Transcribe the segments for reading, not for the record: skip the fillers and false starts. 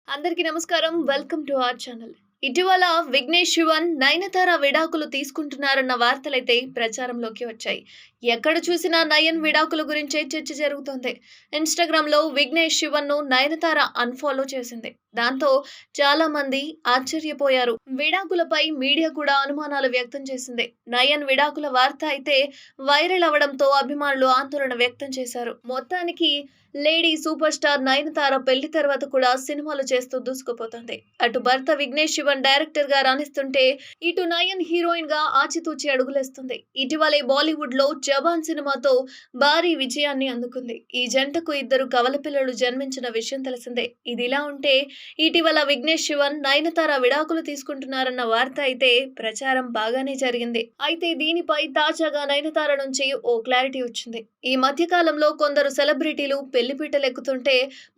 అందరికీ నమస్కారం. Welcome to our channel. ఇటీవల విఘ్నేష్ శివన్, నయనతార విడాకులు తీసుకుంటున్నారన్న వార్తలైతే ప్రచారంలోకి వచ్చాయి. ఎక్కడ చూసినా నయన్ విడాకుల గురించే చర్చ జరుగుతోంది. ఇన్‌స్టాగ్రామ్‌లో విఘ్నేష్ శివన్‌ను నయనతార అన్‌ఫాలో చేసింది. దాంతో చాలా మంది ఆశ్చర్యపోయారు. విడాకులపై మీడియా కూడా అనుమానాలు వ్యక్తం చేసింది. నయన్ విడాకుల వార్త అయితే వైరల్ అవ్వడంతో అభిమానులు ఆందోళన వ్యక్తం చేశారు. మొత్తానికి లేడీ సూపర్ స్టార్ నయనతార పెళ్లి తర్వాత కూడా సినిమాలు చేస్తూ దూసుకుపోతోంది. అటు భర్త విఘ్నేష్ శివన్ డైరెక్టర్ గా రాణిస్తుంటే, ఇటు నయన్ హీరోయిన్ గా ఆచితూచి అడుగులేస్తుంది. ఇటీవలే బాలీవుడ్ లో జవాన్ సినిమాతో భారీ విజయాన్ని అందుకుంది. ఈ జంటకు ఇద్దరు కవల పిల్లలు జన్మించిన విషయం తెలిసిందే. ఇదిలా ఉంటే ఇటీవల విఘ్నేష్ శివన్, నయనతార విడాకులు తీసుకుంటున్నారన్న వార్త అయితే ప్రచారం బాగానే జరిగింది. అయితే దీనిపై తాజాగా నయనతార నుంచి ఓ క్లారిటీ వచ్చింది. ఈ మధ్య కాలంలో కొందరు సెలబ్రిటీలు పెళ్లిపీటలెక్కుతుంటే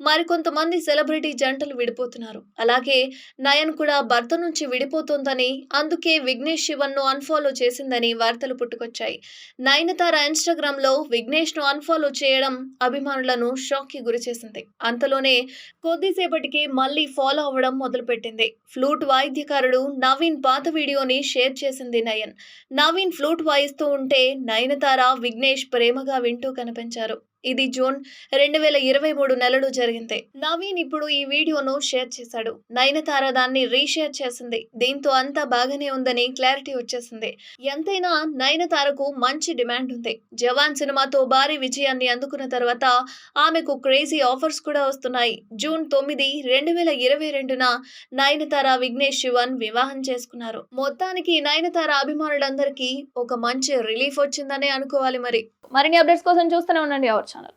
మరికొంతమంది సెలబ్రిటీ జంటలు విడిపోతున్నారు. అలాగే నయన్ కూడా భర్త నుంచి విడిపోతోందని, అందుకే విఘ్నేష్ శివన్ ను అన్‌ఫాలో చేసిందని వార్తలు పుట్టుకొచ్చాయి. నయనతార ఇన్‌స్టాగ్రామ్ లో విఘ్నేష్ ను అన్‌ఫాలో చేయడం అభిమానులను షాక్ కి గురిచేసింది. అంతలోనే కొద్దిసేపటికే మళ్ళీ ఫాలో అవ్వడం మొదలుపెట్టింది. ఫ్లూట్ వాయిద్యకారుడు నవీన్ పాత వీడియోని షేర్ చేసింది నయన్. నవీన్ ఫ్లూట్ వాయిస్తూ ఉంటే నయనతార, విఘ్నేష్ ప్రేమగా వింటూ కనిపించారు. ఇది జూన్ 2023 నెలలో జరిగింది. నవీన్ ఇప్పుడు ఈ వీడియోను షేర్ చేశాడు. నయనతార దాన్ని రీషేర్ చేసింది. దీంతో అంతా బాగానే ఉందని క్లారిటీ వచ్చేసింది. ఎంతైనా నయనతారకు మంచి డిమాండ్ ఉంది. జవాన్ సినిమాతో భారీ విజయాన్ని అందుకున్న తర్వాత ఆమెకు క్రేజీ ఆఫర్స్ కూడా వస్తున్నాయి. జూన్ 9, 2022న నయనతార, విఘ్నేష్ శివన్ వివాహం చేసుకున్నారు. మొత్తానికి నయనతార అభిమానులందరికీ ఒక మంచి రిలీఫ్ వచ్చిందనే అనుకోవాలి మరి. మరిన్ని అప్డేట్స్ కోసం చూస్తూనే ఉండండి అవర్ ఛానల్.